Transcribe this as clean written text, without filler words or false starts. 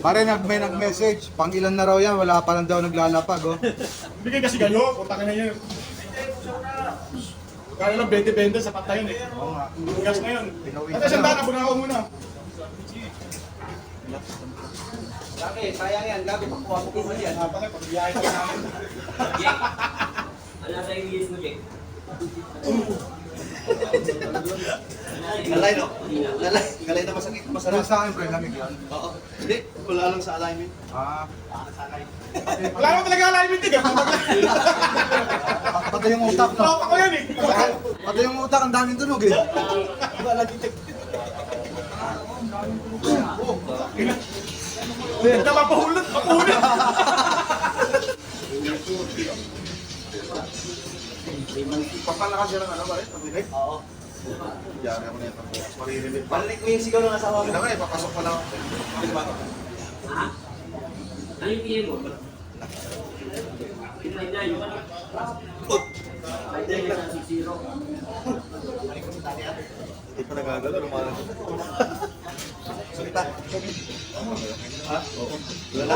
Pare, may nag-message, pang ilan na raw yan, wala pa lang daw naglalapag, oh. Bigay kasi kayo, punta ka na yun. Kaya lang 20-20 sa patayon eh. Oo nga. Gas ngayon. At isang daan, abang ako muna. Laki, sayang yan. Gabi, pakuha mo ko yan. Pala, pag-iyahe ka namin. Ano sa English mo, Jake? Nalay, no? Nalay na masakit. Sarap Masarap. sa akin, pre, lamig yan. Oo. Hindi, wala lang sa alignment. Ah, Wala naman talaga alignment eh. pati yung utak, no? Tropa ko yan eh. Pati yung utak, ang daming tunog, eh. Ito, mapahulot. Mapahulot. Papalakas yan ng ano, pare? Pag-direct? Oo. Diyan ako na ito. Maririnig pa. Balik mo yung sigaw ng asawa mo. Hindi naman, papasok pa lang. Ha? Ano yung PM mo? Pinay yung ano? Ay, dahil na si Zero. Hindi pa nagagalo, lumalang. Salita. Ha? Oo. Wala.